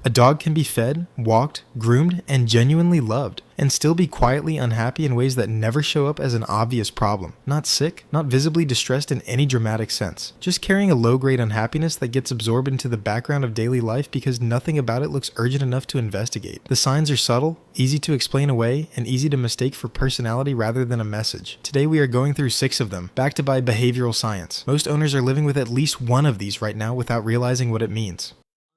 A dog can be fed, walked, groomed, and genuinely loved, and still be quietly unhappy in ways that never show up as an obvious problem. Not sick, not visibly distressed in any dramatic sense. Just carrying a low-grade unhappiness that gets absorbed into the background of daily life because nothing about it looks urgent enough to investigate. The signs are subtle, easy to explain away, and easy to mistake for personality rather than a message. Today we are going through 6 of them, backed by behavioral science. Most owners are living with at least one of these right now without realizing what it means.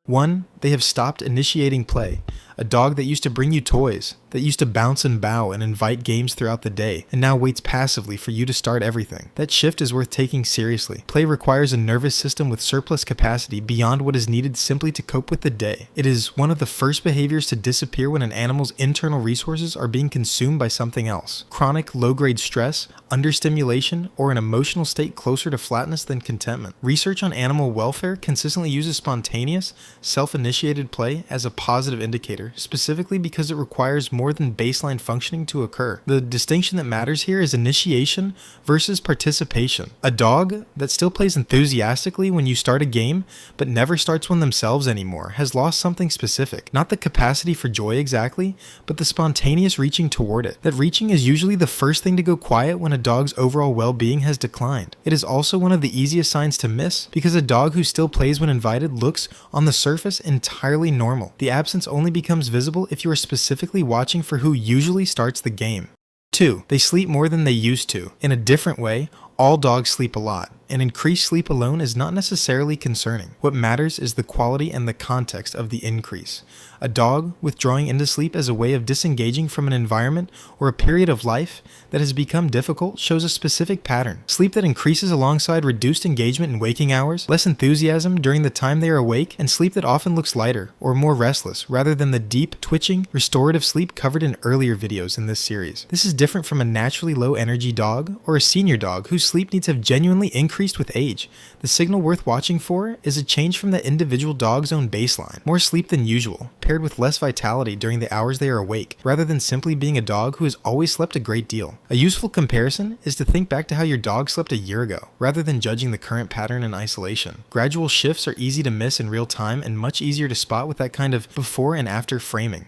1. They have stopped initiating play. A dog that used to bring you toys, that used to bounce and bow and invite games throughout the day, and now waits passively for you to start everything. That shift is worth taking seriously. Play requires a nervous system with surplus capacity beyond what is needed simply to cope with the day. It is one of the first behaviors to disappear when an animal's internal resources are being consumed by something else. Chronic low-grade stress, understimulation, or an emotional state closer to flatness than contentment. Research on animal welfare consistently uses spontaneous, self-initiated play as a positive indicator, specifically because it requires more than baseline functioning to occur. The distinction that matters here is initiation versus participation. A dog that still plays enthusiastically when you start a game, but never starts one themselves anymore, has lost something specific. Not the capacity for joy exactly, but the spontaneous reaching toward it. That reaching is usually the first thing to go quiet when a dog's overall well-being has declined. It is also one of the easiest signs to miss, because a dog who still plays when invited looks, on the surface, entirely normal. The absence only becomes visible if you are specifically watching for who usually starts the game. 2. They sleep more than they used to. In a different way, all dogs sleep a lot, and increased sleep alone is not necessarily concerning. What matters is the quality and the context of the increase. A dog withdrawing into sleep as a way of disengaging from an environment or a period of life that has become difficult shows a specific pattern. Sleep that increases alongside reduced engagement in waking hours, less enthusiasm during the time they are awake, and sleep that often looks lighter or more restless rather than the deep, twitching, restorative sleep covered in earlier videos in this series. This is different from a naturally low energy dog or a senior dog whose sleep needs have genuinely increased with age. The signal worth watching for is a change from the individual dog's own baseline. More sleep than usual, paired with less vitality during the hours they are awake, rather than simply being a dog who has always slept a great deal. A useful comparison is to think back to how your dog slept a year ago, rather than judging the current pattern in isolation. Gradual shifts are easy to miss in real time and much easier to spot with that kind of before and after framing.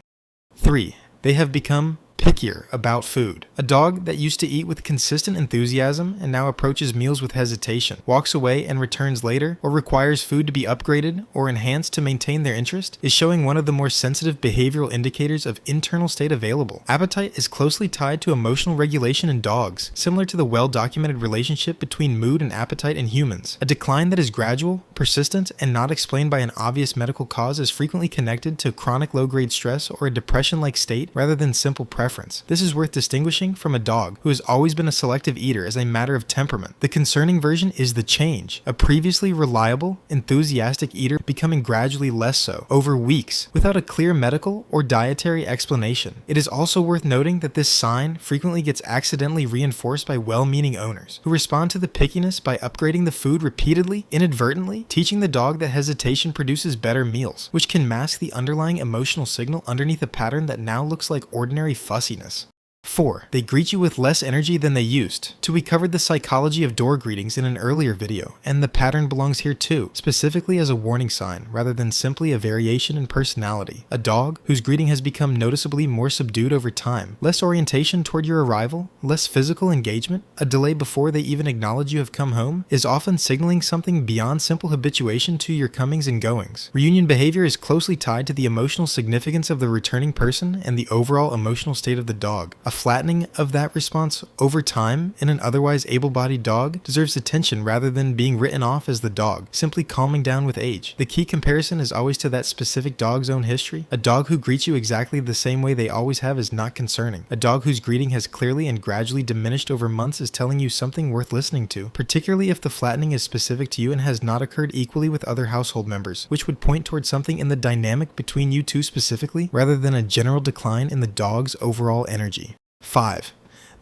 3. They have become pickier about food. A dog that used to eat with consistent enthusiasm and now approaches meals with hesitation, walks away and returns later, or requires food to be upgraded or enhanced to maintain their interest, is showing one of the more sensitive behavioral indicators of internal state available. Appetite is closely tied to emotional regulation in dogs, similar to the well-documented relationship between mood and appetite in humans. A decline that is gradual, persistent, and not explained by an obvious medical cause is frequently connected to chronic low-grade stress or a depression-like state rather than simple preference. This is worth distinguishing from a dog who has always been a selective eater as a matter of temperament. The concerning version is the change, a previously reliable, enthusiastic eater becoming gradually less so, over weeks, without a clear medical or dietary explanation. It is also worth noting that this sign frequently gets accidentally reinforced by well-meaning owners, who respond to the pickiness by upgrading the food repeatedly, inadvertently, teaching the dog that hesitation produces better meals, which can mask the underlying emotional signal underneath a pattern that now looks like ordinary fussiness. 4. They greet you with less energy than they used. We covered the psychology of door greetings in an earlier video, and the pattern belongs here too, specifically as a warning sign rather than simply a variation in personality. A dog whose greeting has become noticeably more subdued over time, less orientation toward your arrival, less physical engagement, a delay before they even acknowledge you have come home, is often signaling something beyond simple habituation to your comings and goings. Reunion behavior is closely tied to the emotional significance of the returning person and the overall emotional state of the dog. A flattening of that response over time in an otherwise able-bodied dog deserves attention rather than being written off as the dog, simply calming down with age. The key comparison is always to that specific dog's own history. A dog who greets you exactly the same way they always have is not concerning. A dog whose greeting has clearly and gradually diminished over months is telling you something worth listening to, particularly if the flattening is specific to you and has not occurred equally with other household members, which would point towards something in the dynamic between you two specifically, rather than a general decline in the dog's overall energy. 5.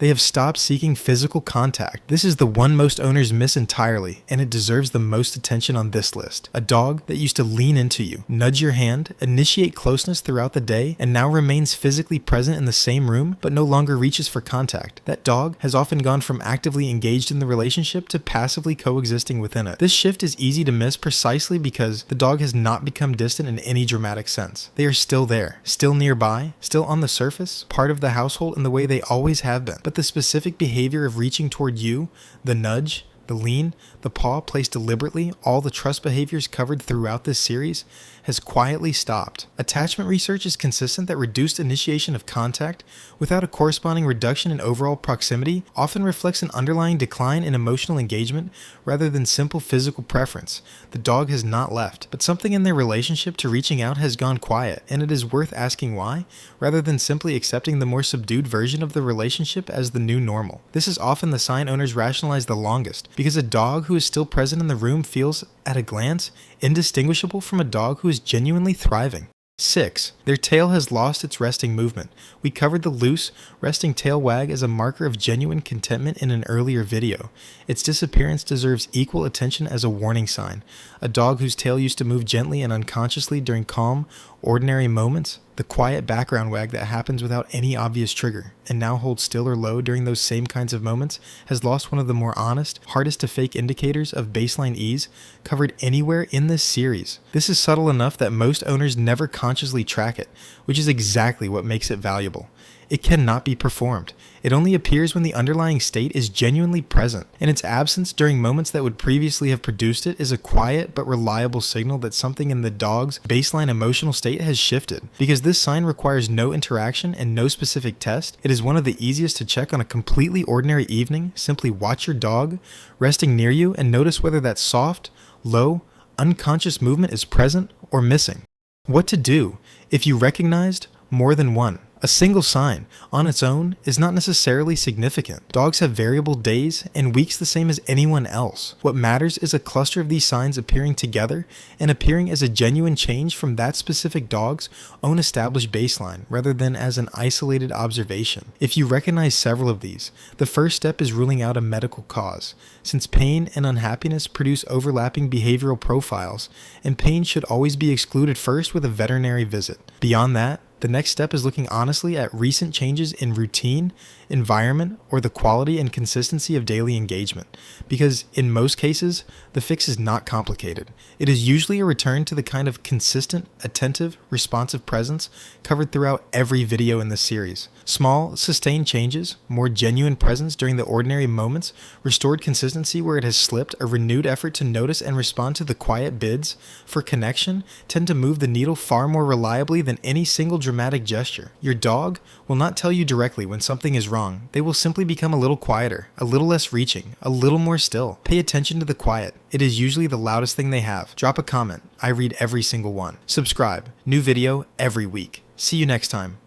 They have stopped seeking physical contact. This is the one most owners miss entirely, and it deserves the most attention on this list. A dog that used to lean into you, nudge your hand, initiate closeness throughout the day, and now remains physically present in the same room, but no longer reaches for contact. That dog has often gone from actively engaged in the relationship to passively coexisting within it. This shift is easy to miss precisely because the dog has not become distant in any dramatic sense. They are still there, still nearby, still on the surface, part of the household in the way they always have been. But the specific behavior of reaching toward you, the nudge, the lean, the paw placed deliberately, all the trust behaviors covered throughout this series, has quietly stopped. Attachment research is consistent that reduced initiation of contact without a corresponding reduction in overall proximity often reflects an underlying decline in emotional engagement rather than simple physical preference. The dog has not left, but something in their relationship to reaching out has gone quiet, and it is worth asking why, rather than simply accepting the more subdued version of the relationship as the new normal. This is often the sign owners rationalize the longest, because a dog who is still present in the room feels, at a glance, indistinguishable from a dog who is genuinely thriving. 6. Their tail has lost its resting movement. We covered the loose, resting tail wag as a marker of genuine contentment in an earlier video. Its disappearance deserves equal attention as a warning sign. A dog whose tail used to move gently and unconsciously during calm, ordinary moments, the quiet background wag that happens without any obvious trigger, and now holds still or low during those same kinds of moments, has lost one of the more honest, hardest to fake indicators of baseline ease covered anywhere in this series. This is subtle enough that most owners never consciously track it, which is exactly what makes it valuable. It cannot be performed. It only appears when the underlying state is genuinely present, and its absence during moments that would previously have produced it is a quiet but reliable signal that something in the dog's baseline emotional state has shifted. Because this sign requires no interaction and no specific test, it is one of the easiest to check on a completely ordinary evening. Simply watch your dog resting near you and notice whether that soft, low, unconscious movement is present or missing. What to do if you recognized more than one? A single sign, on its own, is not necessarily significant. Dogs have variable days and weeks the same as anyone else. What matters is a cluster of these signs appearing together and appearing as a genuine change from that specific dog's own established baseline, rather than as an isolated observation. If you recognize several of these, the first step is ruling out a medical cause, since pain and unhappiness produce overlapping behavioral profiles, and pain should always be excluded first with a veterinary visit. Beyond that, the next step is looking honestly at recent changes in routine, environment, or the quality and consistency of daily engagement, because in most cases, the fix is not complicated. It is usually a return to the kind of consistent, attentive, responsive presence covered throughout every video in this series. Small, sustained changes, more genuine presence during the ordinary moments, restored consistency where it has slipped, a renewed effort to notice and respond to the quiet bids for connection tend to move the needle far more reliably than any single dramatic gesture. Your dog will not tell you directly when something is wrong. They will simply become a little quieter, a little less reaching, a little more still. Pay attention to the quiet. It is usually the loudest thing they have. Drop a comment. I read every single one. Subscribe. New video every week. See you next time.